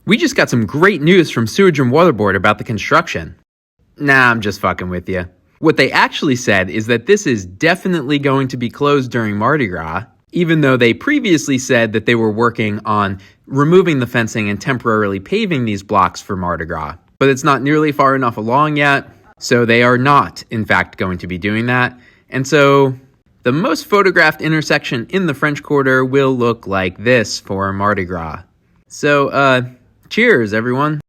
We just got some great news from Sewage and Water Board about the construction. Nah, I'm just fucking with you. What they actually said is that this is definitely going to be closed during Mardi Gras, even though they previously said that they were working on removing the fencing and temporarily paving these blocks for Mardi Gras. But it's not nearly far enough along yet, so they are not, in fact, going to be doing that. And so the most photographed intersection in the French Quarter will look like this for Mardi Gras. So, cheers, everyone.